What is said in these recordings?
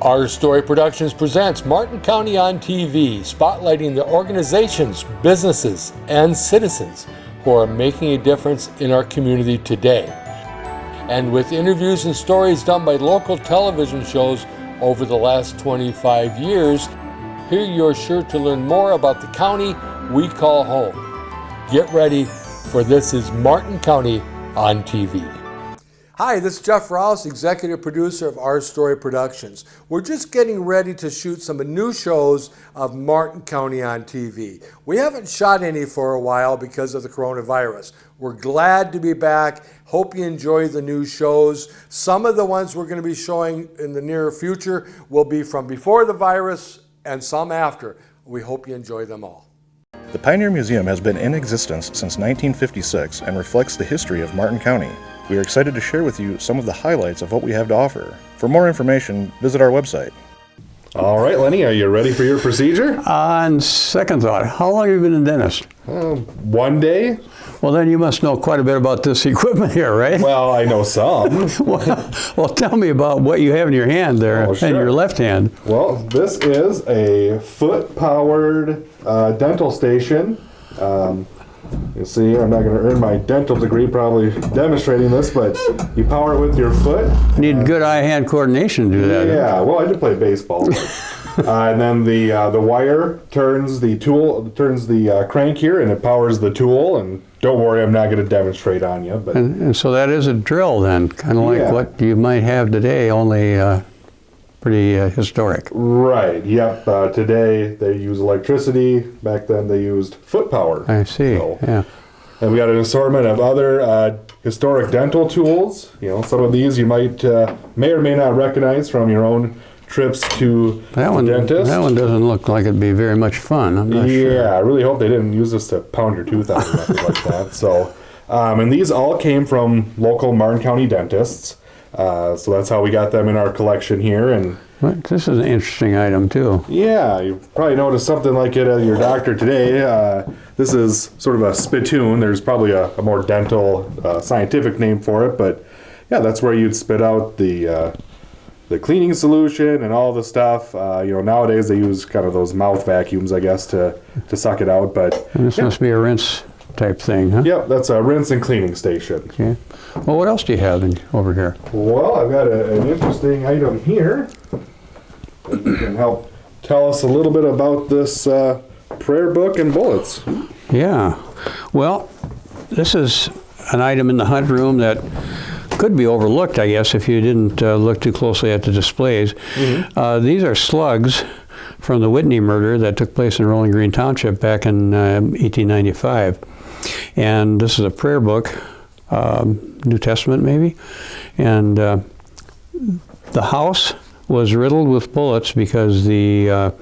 Our Story Productions presents Martin County on TV, spotlighting the organizations, businesses, and citizens who are making a difference in our community today. And with interviews and stories done by local television shows over the last 25 years, here you're sure to learn more about the county we call home. Get ready, for this is Martin County on TV. Hi, this is Jeff Rouse, executive producer of Our Story Productions. We're just getting ready to shoot some new shows of Martin County on TV. We haven't shot any for a while because of the coronavirus. We're glad to be back. Hope you enjoy the new shows. Some of the ones we're going to be showing in the near future will be from before the virus and some after. We hope you enjoy them all. The Pioneer Museum has been in existence since 1956 and reflects the history of Martin County. We are excited to share with you some of the highlights of what we have to offer. For more information, visit our website. All right, Lenny, are you ready for your procedure? On second thought, how long have you been a dentist? 1 day. Well, then you must know quite a bit about this equipment here, right? Well, I know some. well, tell me about what you have in your hand there, Oh, sure. and your left hand. Well, this is a foot-powered dental station. You see, I'm not going to earn my dental degree probably demonstrating this, but you power it with your foot. You need good eye-hand coordination to do that. Yeah, well, I did play baseball. And then the wire turns the crank here, and it powers the tool. And don't worry, I'm not going to demonstrate on you. But And so that is a drill then, kind of like what you might have today, only pretty historic. Right, yep. Today they use electricity. Back then they used foot power. I see, yeah. And we got an assortment of other historic dental tools. You know, some of these you might may or may not recognize from your own trips to the dentist. That one doesn't look like it'd be very much fun. I'm not sure. Yeah, I really hope they didn't use this to pound your tooth out or nothing like that. So, and these all came from local Martin County dentists. So that's how we got them in our collection here. And this is an interesting item too. Yeah, you probably noticed something like it at your doctor today. This is sort of a spittoon. There's probably a more dental, scientific name for it, but yeah, that's where you'd spit out the cleaning solution and all the stuff. Nowadays they use kind of those mouth vacuums, I guess, to suck it out. But and this must be a rinse type thing, huh? Yep, that's a rinse and cleaning station. Okay. Well, what else do you have over here? Well, I've got an interesting item here that you can help tell us a little bit about this prayer book and bullets. Yeah. Well, this is an item in the hunt room that could be overlooked, I guess, if you didn't look too closely at the displays. Mm-hmm. These are slugs from the Whitney murder that took place in Rolling Green Township back in 1895. And this is a prayer book, New Testament maybe. And the house was riddled with bullets because the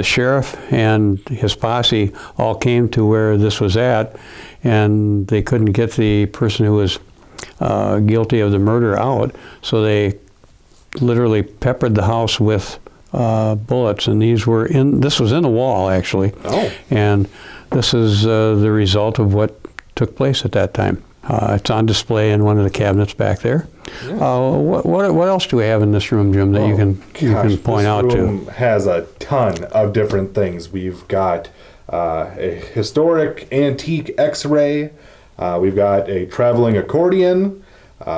sheriff and his posse all came to where this was at, and they couldn't get the person who was guilty of the murder out, so they literally peppered the house with bullets, and this was in the wall actually. Oh. And this is the result of what took place at that time. It's on display in one of the cabinets back there. Yeah. What else do we have in this room, Jim, that you can point out to? This room has a ton of different things. We've got a historic antique X-ray. We've got a traveling accordion.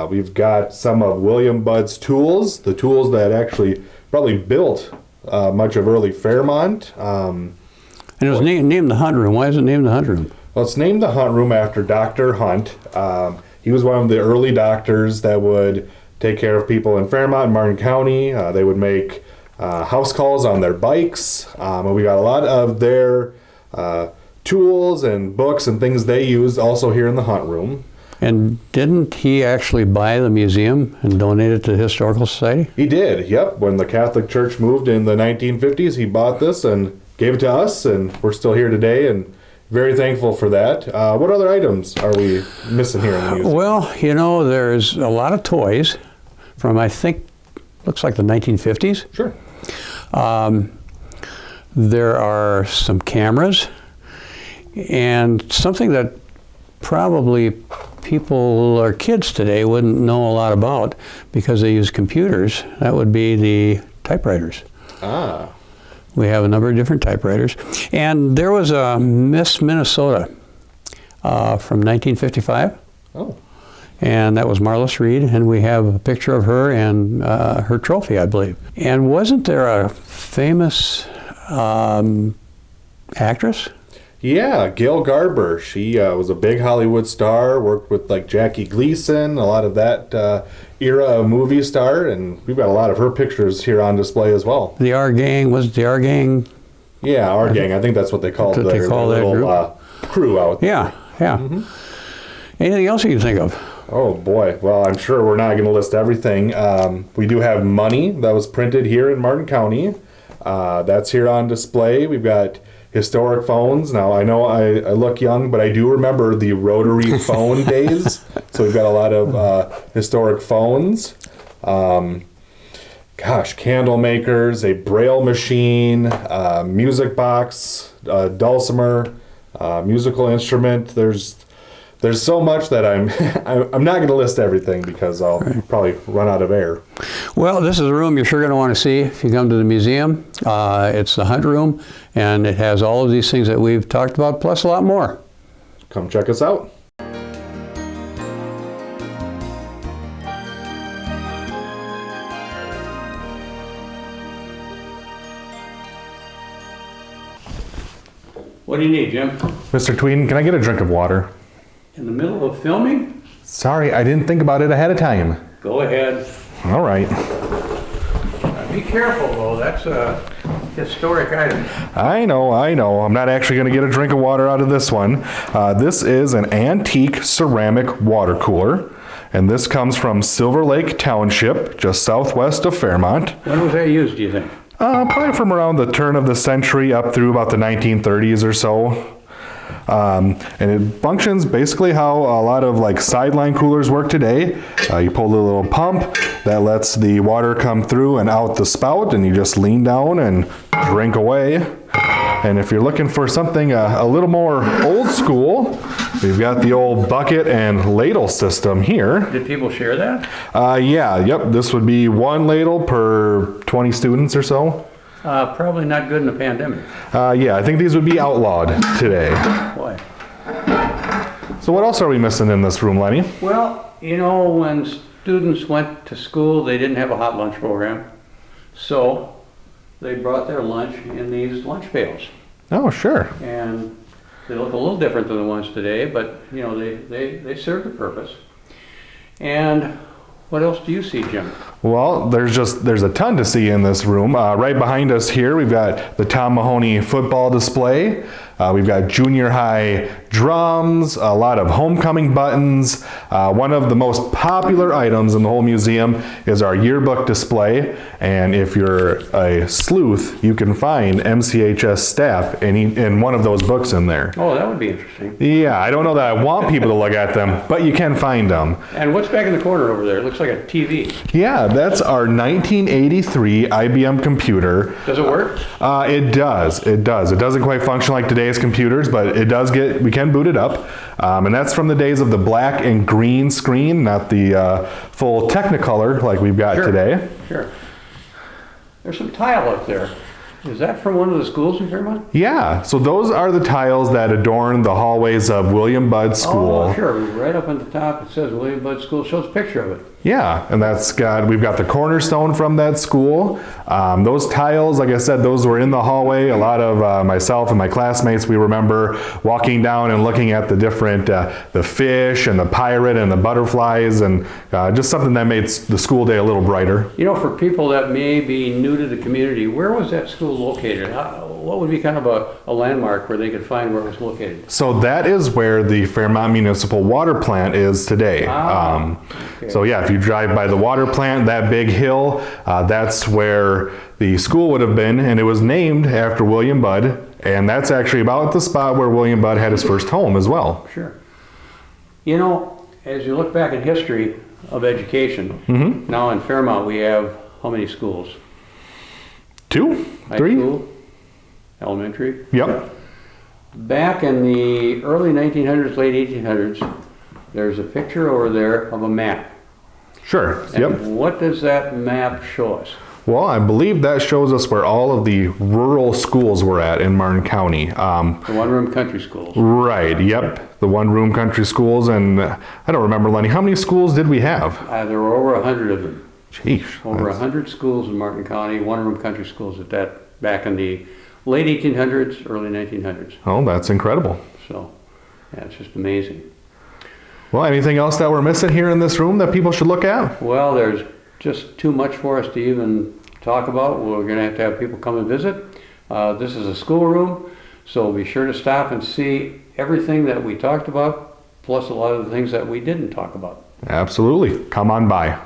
We've got some of William Budd's tools, the tools that actually probably built much of early Fairmont. And it was named the Hunt Room. Why is it named the Hunt Room? Well, it's named the Hunt Room after Dr. Hunt. He was one of the early doctors that would take care of people in Fairmont and Martin County. They would make house calls on their bikes. And we got a lot of their tools and books and things they used also here in the Hunt Room. And didn't he actually buy the museum and donate it to the Historical Society? He did, yep. When the Catholic Church moved in the 1950s, he bought this and gave it to us, and we're still here today and very thankful for that. What other items are we missing here in the museum? Well, there's a lot of toys from, I think, looks like the 1950s. Sure. There are some cameras and something that probably people or kids today wouldn't know a lot about because they use computers, that would be the typewriters. Ah. We have a number of different typewriters. And there was a Miss Minnesota from 1955. Oh. And that was Marlis Reed, and we have a picture of her and her trophy, I believe. And wasn't there a famous actress? Yeah, Gail Garber. She was a big Hollywood star, worked with like Jackie Gleason, a lot of that era of movie star, and we've got a lot of her pictures here on display as well. The R Gang, was it the R Gang? Yeah, our gang. I think that's what they called That's what their they call that little crew out there. Yeah, yeah. Mm-hmm. Anything else you can think of? Oh boy, well I'm sure we're not going to list everything. We do have money that was printed here in Martin County. That's here on display. We've got historic phones. Now I know I look young, but I do remember the rotary phone days. So we've got a lot of historic phones. Candle makers, a braille machine, music box, dulcimer, musical instrument. There's so much that I'm not going to list everything because I'll probably run out of air. Well, this is a room you're sure going to want to see if you come to the museum. It's the Hunt Room, and it has all of these things that we've talked about, plus a lot more. Come check us out. What do you need, Jim? Mr. Tweeden, can I get a drink of water? In the middle of filming? Sorry, I didn't think about it ahead of time. Go ahead. All right. Be careful, though. That's a historic item. I know. I'm not actually going to get a drink of water out of this one. This is an antique ceramic water cooler, and this comes from Silver Lake Township, just southwest of Fairmont. When was that used, do you think? Probably from around the turn of the century up through about the 1930s or so. And it functions basically how a lot of like sideline coolers work today. You pull the little pump that lets the water come through and out the spout, and you just lean down and drink away. And if you're looking for something a little more old school, we've got the old bucket and ladle system here. Did people share that? Yep. This would be one ladle per 20 students or so. Probably not good in a pandemic. I think these would be outlawed today. Boy. So what else are we missing in this room, Lenny? Well, you know, when students went to school, they didn't have a hot lunch program. So they brought their lunch in these lunch pails. Oh, sure. And they look a little different than the ones today, but, you know, they serve the purpose. And what else do you see, Jim? Well, there's a ton to see in this room. Right behind us here, we've got the Tom Mahoney football display. We've got junior high drums, a lot of homecoming buttons. One of the most popular items in the whole museum is our yearbook display. And if you're a sleuth, you can find MCHS staff in one of those books in there. Oh, that would be interesting. Yeah, I don't know that I want people to look at them, but you can find them. And what's back in the corner over there? It looks like a TV. Yeah, that's our 1983 IBM computer. Does it work? It does. It doesn't quite function like today's computers, but we can boot it up. And that's from the days of the black and green screen, not the full Technicolor like we've got today. Sure. There's some tile up there. Is that from one of the schools in Fairmont? Yeah, so those are the tiles that adorn the hallways of William Budd School. Oh, sure. Right up on the top, it says William Budd School. Shows a picture of it. Yeah, and we've got the cornerstone from that school. Those tiles, like I said, those were in the hallway. A lot of myself and my classmates, we remember walking down and looking at the different, the fish and the pirate and the butterflies, and just something that made the school day a little brighter. You know, for people that may be new to the community, where was that school located? What would be kind of a landmark where they could find where it was located? So that is where the Fairmont Municipal Water Plant is today. Okay. So yeah, if you drive by the water plant, that big hill, that's where the school would have been, and it was named after William Budd, and that's actually about the spot where William Budd had his first home as well. Sure. You know, as you look back in history of education, now in Fairmont we have how many schools? 2? High 3? school, elementary. Yep. Back in the early 1900s, late 1800s, there's a picture over there of a map. Sure. And Yep. what does that map show us? Well, I believe that shows us where all of the rural schools were at in Martin County. The one-room country schools. Right. Yep. The one-room country schools, and I don't remember, Lenny. How many schools did we have? There were over 100 of them. Jeez. Over 100 schools in Martin County, one-room country schools at that, back in the late 1800s, early 1900s. Oh, that's incredible. So, yeah, it's just amazing. Well, anything else that we're missing here in this room that people should look at? Well, there's just too much for us to even talk about. We're going to have people come and visit. This is a schoolroom, so be sure to stop and see everything that we talked about, plus a lot of the things that we didn't talk about. Absolutely. Come on by.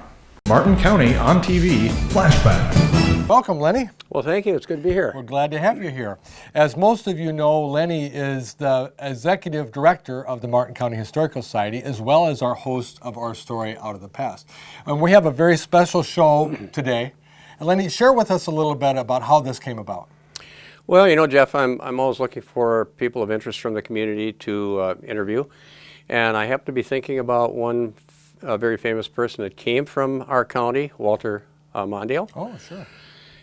Martin County on TV, Flashback. Welcome, Lenny. Well, thank you. It's good to be here. We're glad to have you here. As most of you know, Lenny is the executive director of the Martin County Historical Society, as well as our host of Our Story Out of the Past. And we have a very special show today. And Lenny, share with us a little bit about how this came about. Well, you know, Jeff, I'm always looking for people of interest from the community to interview. And I happen to be thinking about one very famous person that came from our county, Walter Mondale. Oh, sure.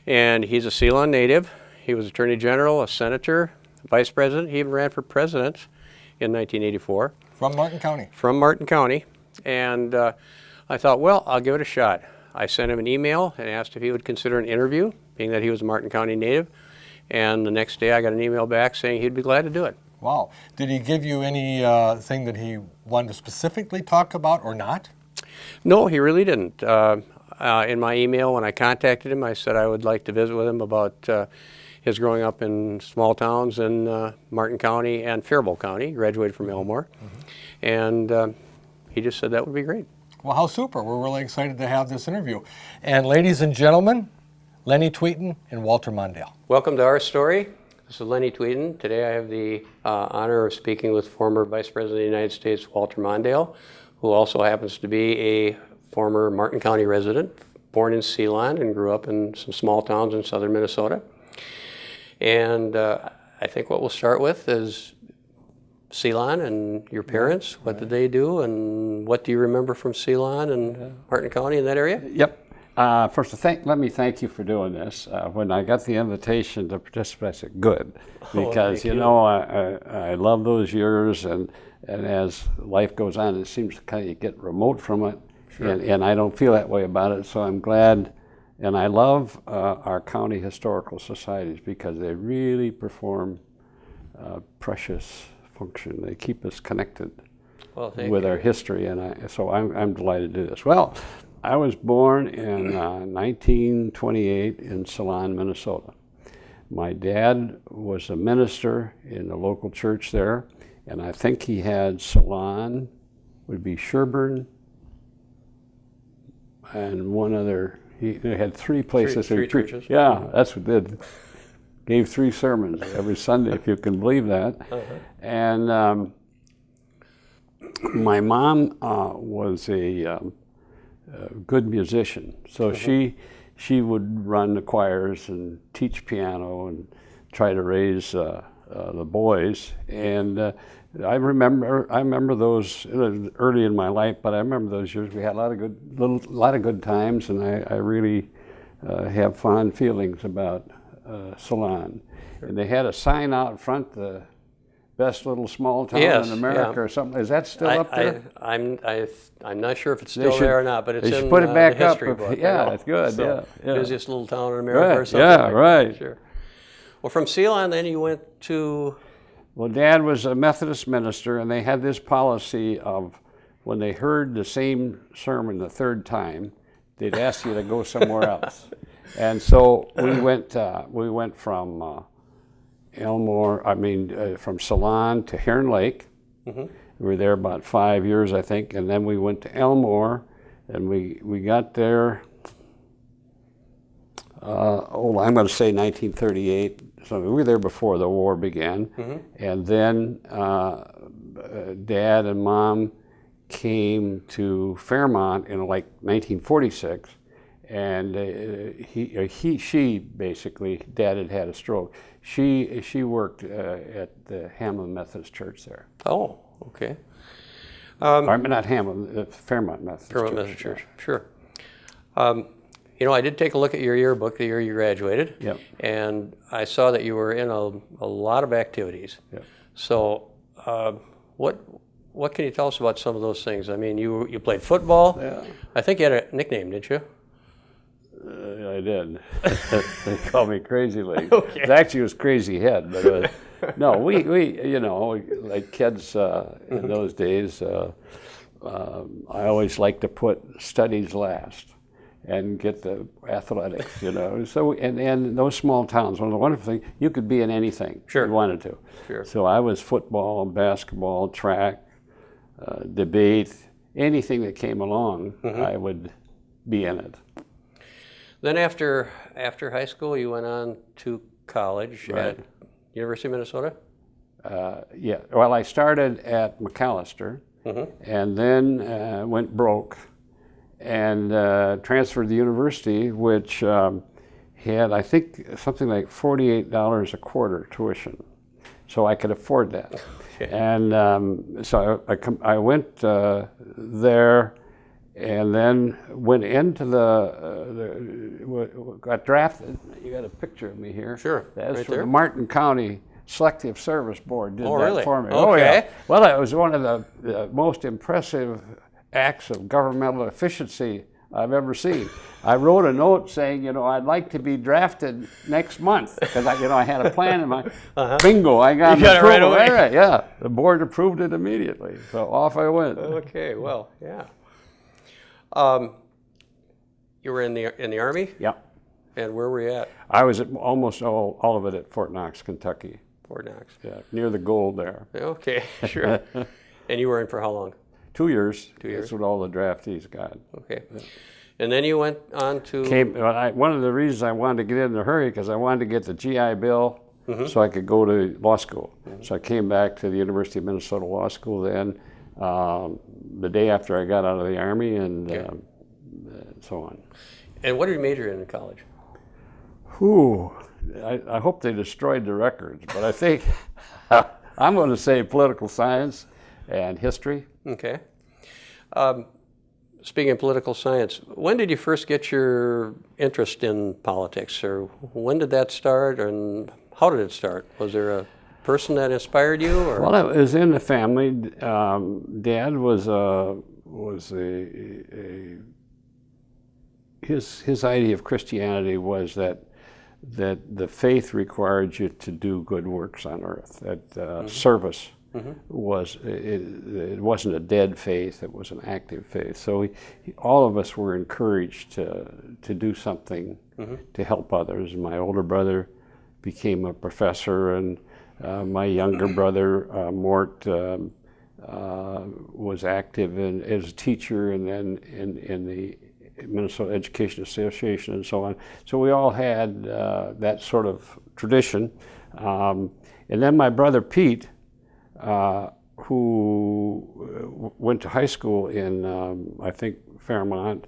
And he's a Ceylon native. He was Attorney General, a Senator, Vice President. He even ran for President in 1984. From Martin County. From Martin County. And I thought, well, I'll give it a shot. I sent him an email and asked if he would consider an interview, being that he was a Martin County native. And the next day I got an email back saying he'd be glad to do it. Wow. Did he give you any thing that he wanted to specifically talk about or not? No, he really didn't. In my email, when I contacted him, I said I would like to visit with him about his growing up in small towns in Martin County and Faribault County. He graduated from Elmore. And he just said that would be great. Well, how super. We're really excited to have this interview. And ladies and gentlemen, Lenny Tvedten and Walter Mondale. Welcome to Our Story. This is Lenny Tvedten. Today I have the honor of speaking with former Vice President of the United States, Walter Mondale, who also happens to be a former Martin County resident, born in Ceylon and grew up in some small towns in southern Minnesota. And I think what we'll start with is Ceylon and your parents. What did they do, and what do you remember from Ceylon and Martin County in that area? Yep. First, let me thank you for doing this. When I got the invitation to participate, I said, good, because you know I love those years, and as life goes on, it seems to kind of get remote from it, sure. and I don't feel that way about it. So I'm glad, and I love our county historical societies because they really perform precious function. They keep us connected with our history, and so I'm delighted to do this. Well. I was born in 1928 in Ceylon, Minnesota. My dad was a minister in the local church there, and I think he had Ceylon, would be Sherburne, and one other. He had three places. Three churches. Yeah, that's what did. Gave 3 sermons every Sunday, if you can believe that. And my mom was a good musician, so she would run the choirs and teach piano and try to raise the boys. And I remember those early in my life, but I remember those years. We had a lot of good times, and I really have fond feelings about Ceylon. Sure. And they had a sign out front, the best little small town in America, or something. Is that still up there? I'm not sure if it's still there or not, but it's in put it back the history up. book. Yeah, it's good. So, yeah. Busiest little town in America or something. Yeah, like right. That. Sure. Well, from Ceylon, then you went to. Well, Dad was a Methodist minister, and they had this policy of when they heard the same sermon the third time, they'd ask you to go somewhere else. And so we went from Elmore, from Ceylon to Heron Lake. Mm-hmm. We were there about 5 years, I think, and then we went to Elmore, and we got there, I'm going to say 1938. So we were there before the war began. Mm-hmm. And then Dad and Mom came to Fairmont in like 1946, and she basically, Dad had a stroke. She worked at the Hamlin Methodist Church there. Oh, okay. I mean, not Hamilton, Fairmont Methodist Fairmont Church. Methodist Church, sure. You know, I did take a look at your yearbook the year you graduated, Yep. and I saw that you were in a lot of activities. Yep. So, what can you tell us about some of those things? I mean, you played football. Yeah. I think you had a nickname, didn't you? I did. They called me Crazy Legs. Okay. It actually was Crazy Head, but no, we you know, like kids in those days, I always liked to put studies last and get the athletics, you know. So and in those small towns, one of the wonderful things, you could be in anything Sure. you wanted to. Sure. So I was football, basketball, track, debate, anything that came along, I would be in it. Then after high school, you went on to college Right. at University of Minnesota? Yeah, well, I started at McAllister and then went broke and transferred to the university, which had, I think, something like $48 a quarter tuition. So I could afford that. Okay. And so I went there and then went into got drafted. You got a picture of me here. Sure, That's right for there. the Martin County Selective Service Board did Oh, that really? for me. Okay. Oh, yeah. Well, it was one of the most impressive acts of governmental efficiency I've ever seen. I wrote a note saying, you know, I'd like to be drafted next month because I had a plan in my bingo. I got, You got it right approval. away. Right, yeah, the board approved it immediately. So off I went. Okay, well, yeah. You were in the Army? Yeah, And where were you at? I was at almost all of it at Fort Knox, Kentucky. Fort Knox. Yeah, near the gold there. Okay, sure. And you were in for how long? 2 years. 2 years. That's what all the draftees got. Okay. And then you went on to... One of the reasons I wanted to get in a hurry because I wanted to get the GI Bill so I could go to law school. So I came back to the University of Minnesota Law School then the day after I got out of the Army and so on. And what did you major in college? Whew, I hope they destroyed the records, but I think I'm going to say political science and history. Okay. Speaking of political science, when did you first get your interest in politics, or when did that start, and how did it start? Was there a person that inspired you, or? Well, it was in the family. Dad was his idea of Christianity was that the faith required you to do good works on earth. That service was it wasn't a dead faith; it was an active faith. So all of us were encouraged to do something to help others. My older brother became a professor, and my younger brother Mort was active as a teacher, and then in the Minnesota Education Association and so on. So we all had that sort of tradition. And then my brother Pete, who went to high school in, I think, Fairmont.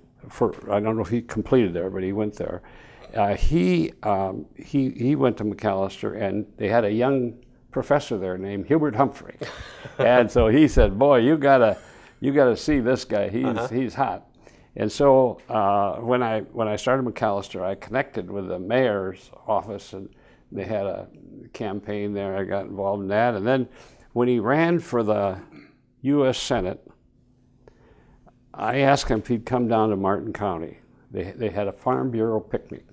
I don't know if he completed there, but he went there. He went to McAllister, and they had a young professor there named Hubert Humphrey. And so he said, "Boy, you gotta see this guy. He's hot." And so when I started McAllister, I connected with the mayor's office, and they had a campaign there. I got involved in that. And then when he ran for the U.S. Senate, I asked him if he'd come down to Martin County. They had a Farm Bureau picnic.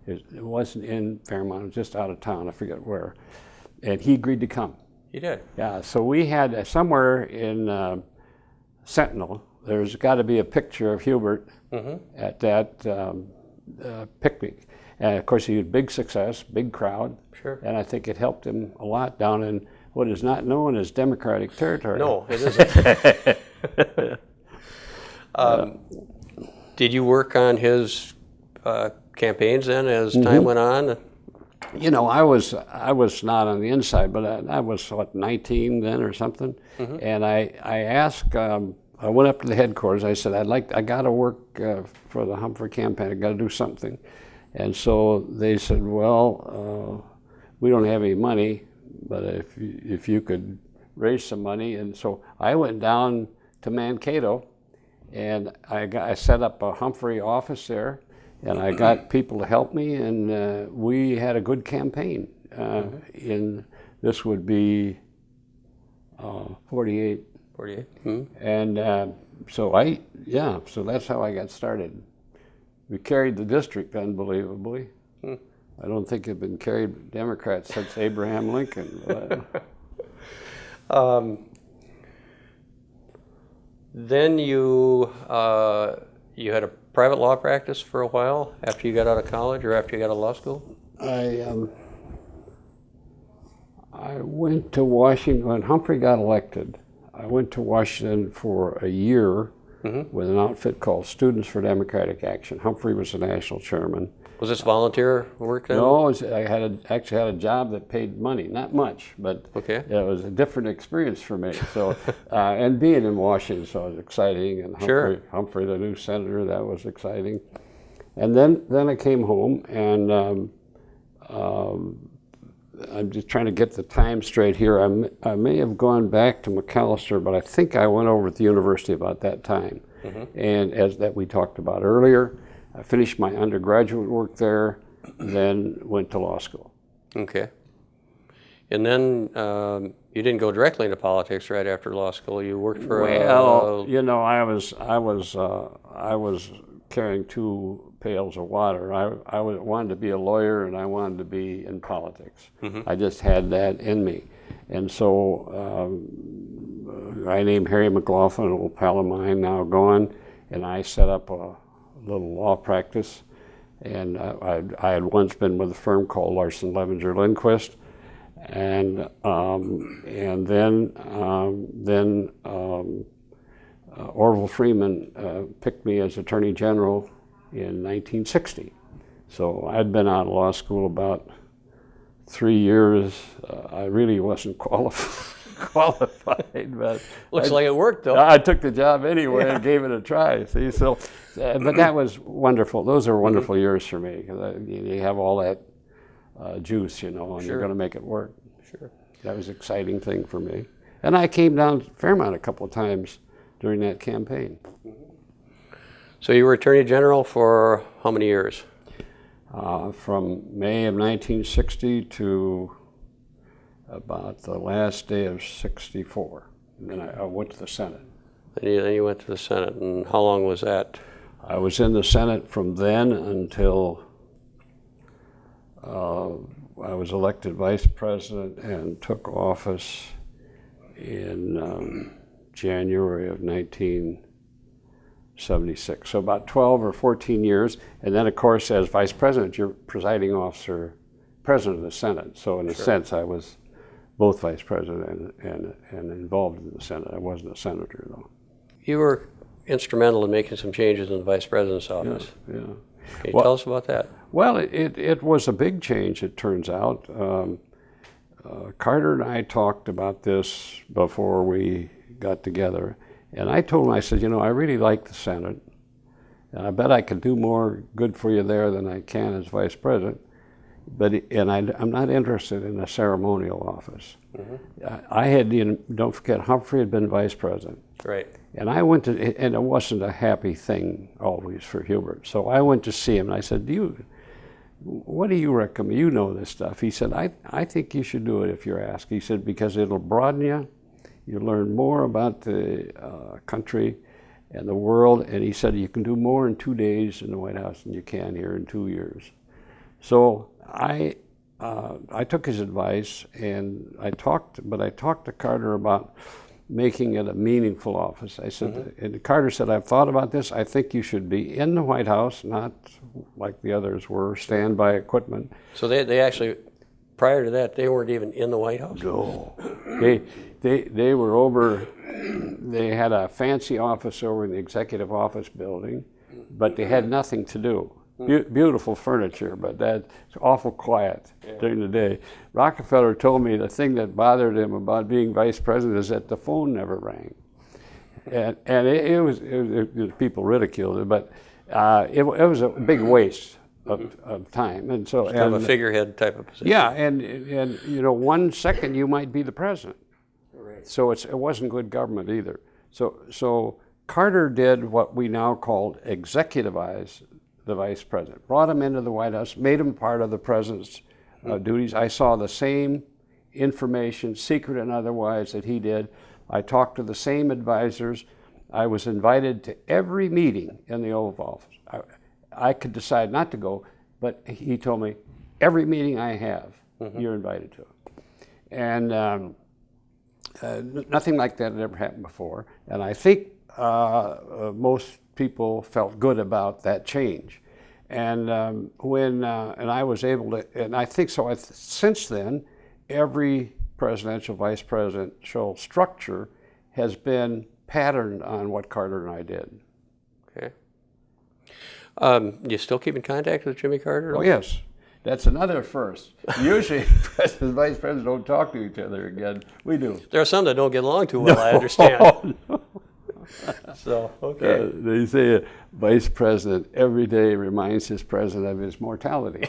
It wasn't in Fairmont, it was just out of town, I forget where. And he agreed to come. You did? Yeah, so we had somewhere in Sentinel, there's got to be a picture of Hubert at that picnic. And of course, he had big success, big crowd. Sure. And I think it helped him a lot down in what is not known as Democratic territory. No, it isn't. Did you work on his campaigns then as time went on? You know, I was not on the inside, but I was, what, 19 then or something. And I asked, I went up to the headquarters. I said, I got to work for the Humphrey campaign. I got to do something. And so they said, well, we don't have any money, but if you could raise some money. And so I went down to Mankato, and I set up a Humphrey office there, and I got people to help me, and we had a good campaign. This would be 48. 48. And so that's how I got started. We carried the district, unbelievably. I don't think it had been carried by Democrats since Abraham Lincoln. Then you had a private law practice for a while after you got out of college or after you got out of law school? I went to Washington when Humphrey got elected. I went to Washington for a year with an outfit called Students for Democratic Action. Humphrey was the national chairman. Was this volunteer work then? No, I actually had a job that paid money, not much, but it was a different experience for me. So, and being in Washington, so it was exciting. And Humphrey, the new senator, that was exciting. And then I came home, and I'm just trying to get the time straight here. I may have gone back to McAllister, but I think I went over at the university about that time. And as that we talked about earlier, I finished my undergraduate work there, then went to law school. Okay. And then you didn't go directly into politics right after law school. You worked for I was carrying 2 pails of water. I wanted to be a lawyer, and I wanted to be in politics. I just had that in me. And so I named Harry McLaughlin, an old pal of mine, now gone, and I set up a little law practice. And I had once been with a firm called Larson, Levenger, Lindquist, and then Orville Freeman picked me as Attorney General in 1960. So I'd been out of law school about 3 years. I really wasn't qualified, but looks like it worked though. I took the job anyway and gave it a try. See, so but that was wonderful. Those are wonderful years for me because you have all that juice, and you're going to make it work. That was an exciting thing for me. And I came down to Fairmont a couple of times during that campaign. So you were Attorney General for how many years? From May of 1960 to about the last day of 64. And then I went to the Senate. Then you went to the Senate, and how long was that? I was in the Senate from then until I was elected vice president and took office in January of 1976. So about 12 or 14 years. And then, of course, as vice president, you're presiding officer, president of the Senate. So in a sense, I was both vice president and involved in the Senate. I wasn't a senator, though. You were instrumental in making some changes in the vice president's office. Yeah. Can you tell us about that? Well, it was a big change, it turns out. Carter and I talked about this before we got together. And I told him, I said, I really like the Senate. And I bet I could do more good for you there than I can as vice president. I'm not interested in a ceremonial office. I had, don't forget, Humphrey had been vice president. Right. And I went to, and it wasn't a happy thing always for Hubert. So I went to see him and I said, what do you recommend? You know this stuff. He said, I think you should do it if you're asked. He said, because it'll broaden you. You learn more about the country and the world. And he said, you can do more in 2 days in the White House than you can here in 2 years. So I took his advice, and I talked to Carter about making it a meaningful office. I said, and Carter said, I've thought about this. I think you should be in the White House, not like the others were, standby equipment. So they actually, prior to that, they weren't even in the White House? No. They were over, they had a fancy office over in the executive office building, but they had nothing to do. Beautiful furniture, but that's awful quiet during the day. Rockefeller told me the thing that bothered him about being vice president is that the phone never rang. And it was people ridiculed it, but it was a big waste of time. And so, kind of a figurehead type of position. Yeah, and 1 second you might be the president. Right. So it wasn't good government either. So Carter did what we now call executivize the vice president, brought him into the White House, made him part of the president's duties. I saw the same information, secret and otherwise, that he did. I talked to the same advisors. I was invited to every meeting in the Oval Office. I could decide not to go, but he told me, every meeting I have, you're invited to. And nothing like that had ever happened before. And I think most people felt good about that change. And and I was able to, and I think so, since then, every presidential, vice presidential structure has been patterned on what Carter and I did. Okay. You still keep in contact with Jimmy Carter? Oh, yes. That's another first. Usually, president and vice president don't talk to each other again. We do. There are some that don't get along too well, I understand. No. So, okay. They say a vice president every day reminds his president of his mortality.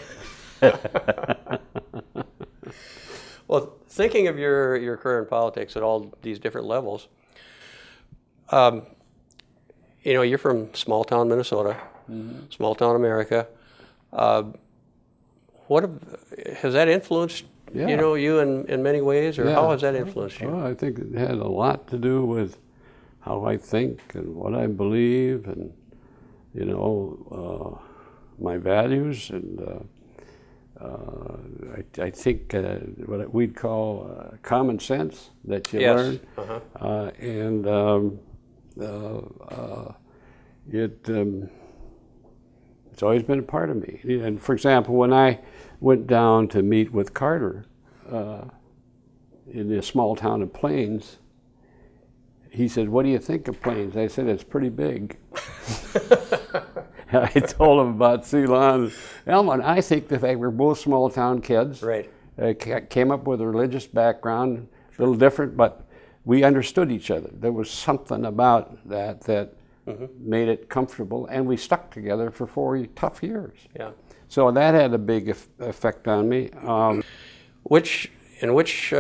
Well, thinking of your career in politics at all these different levels, you're from small town Minnesota, small town America. Has that influenced you in many ways, or how has that influenced you? Well, I think it had a lot to do with how I think and what I believe, and my values, and I think what we'd call common sense that you learn, and it's always been a part of me. And for example, when I went down to meet with Carter in the small town of Plains, he said, "What do you think of Plains?" I said, "It's pretty big." I told him about Ceylon, Elma, and I think the fact we're both small town kids. Right. Came up with a religious background, a little different, but we understood each other. There was something about that made it comfortable, and we stuck together for 4 tough years. Yeah. So that had a big effect on me. In which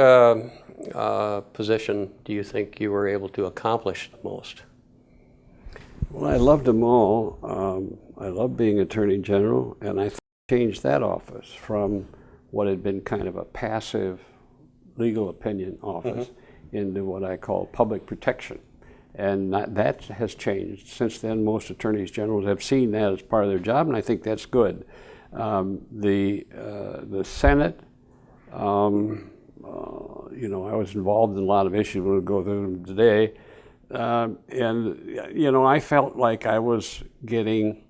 position do you think you were able to accomplish the most? Well, I loved them all. I loved being Attorney General, and I changed that office from what had been kind of a passive legal opinion office into what I call public protection. And that has changed. Since then, most attorneys generals have seen that as part of their job, and I think that's good. The Senate, I was involved in a lot of issues. We'll go through them today. I felt like I was getting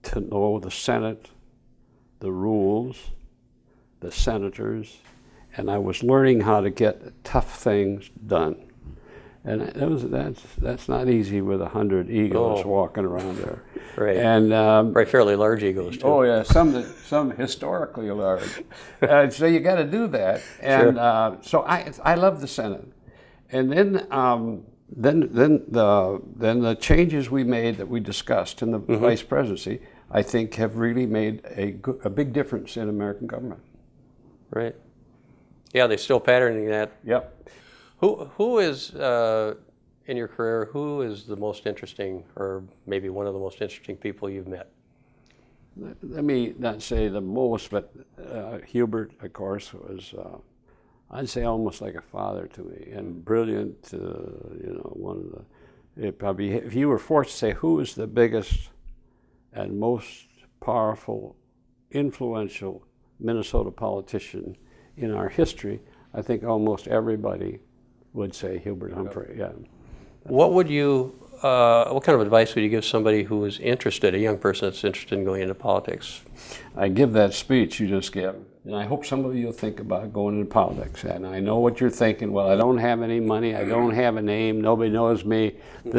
to know the Senate, the rules, the senators, and I was learning how to get tough things done. And that's not easy with 100 egos walking around there. Right. And fairly large egos too. Oh yeah, some historically large. So you got to do that. And so I love the Senate. And then the changes we made that we discussed in the vice presidency, I think, have really made a big difference in American government. Right. Yeah, they're still patterning that. Yep. Who is in your career? Who is the most interesting, or maybe one of the most interesting people you've met? Let me not say the most, but Hubert, of course, was. I'd say almost like a father to me, and brilliant. One of the probably, if you were forced to say who is the biggest and most powerful, influential Minnesota politician in our history, I think almost everybody would say Hubert Humphrey. Yeah. What kind of advice would you give somebody who is interested, a young person that's interested in going into politics? I give that speech you just gave, and I hope some of you will think about going into politics. And I know what you're thinking. Well, I don't have any money. I don't have a name. Nobody knows me.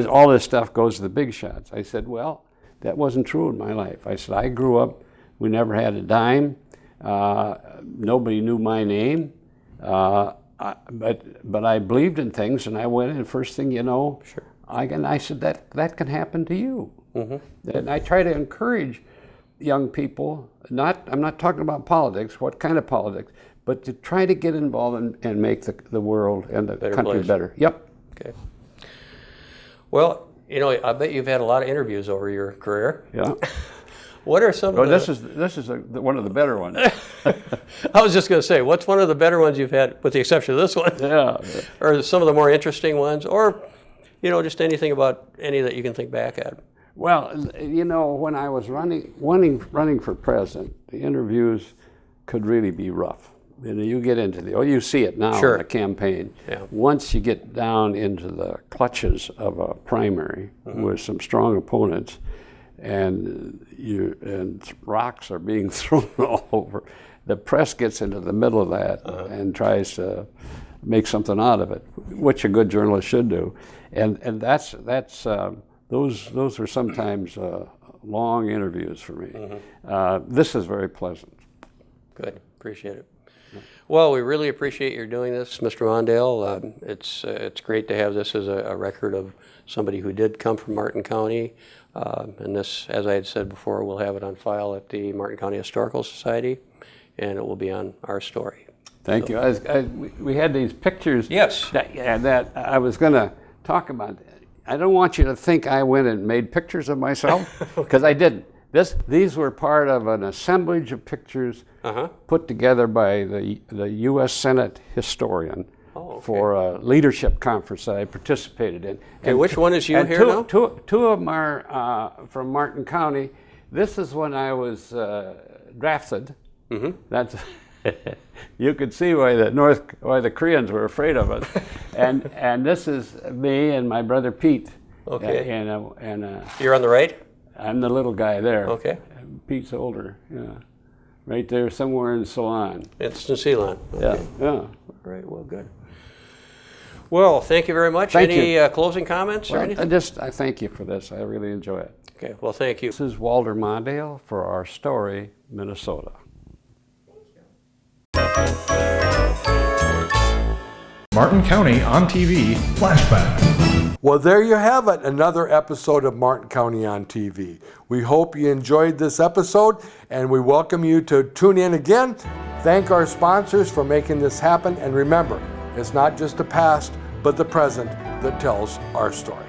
All this stuff goes to the big shots. I said, well, that wasn't true in my life. I said, I grew up. We never had a dime. Nobody knew my name. But I believed in things, and I went in. First thing you know, I said that can happen to you. And I try to encourage young people. I'm not talking about politics. What kind of politics? But to try to get involved and make the world and the country better. Yep. Okay. Well, you know, I bet you've had a lot of interviews over your career. Yeah. What are some of the... This is one of the better ones. I was just going to say, what's one of the better ones you've had, with the exception of this one? Yeah. Or some of the more interesting ones? Or, you know, just anything about any that you can think back at? Well, you know, when I was running for president, the interviews could really be rough. You know, you get into you see it now Sure. in the campaign. Yeah. Once you get down into the clutches of a primary with some strong opponents, and rocks are being thrown all over, the press gets into the middle of that and tries to make something out of it, which a good journalist should do, and that's those are sometimes long interviews for me. This is very pleasant. Good, appreciate it. Well, we really appreciate your doing this, Mr. Mondale. It's great to have this as a record of somebody who did come from Martin County. And this, as I had said before, we'll have it on file at the Martin County Historical Society, and it will be on our story. Thank you. We had these pictures. Yes. That I was going to talk about. I don't want you to think I went and made pictures of myself, because I didn't. These were part of an assemblage of pictures put together by the U.S. Senate historian for a leadership conference that I participated in. And which one is you here now? Two of them are from Martin County. This is when I was drafted. That's you could see why the Koreans were afraid of us. and this is me and my brother Pete. Okay. And You're on the right? I'm the little guy there. Okay. Pete's older, yeah. Right there somewhere in Ceylon. It's in Ceylon. Okay. Yeah. All right, well, good. Well, thank you very much. Thank Any closing comments or Well, anything? I thank you for this. I really enjoy it. Okay, well, thank you. This is Walter Mondale for Our Story, Minnesota. Martin County on TV Flashback. Well, there you have it, another episode of Martin County on TV. We hope you enjoyed this episode, and we welcome you to tune in again. Thank our sponsors for making this happen, and remember, it's not just the past, but the present that tells our story.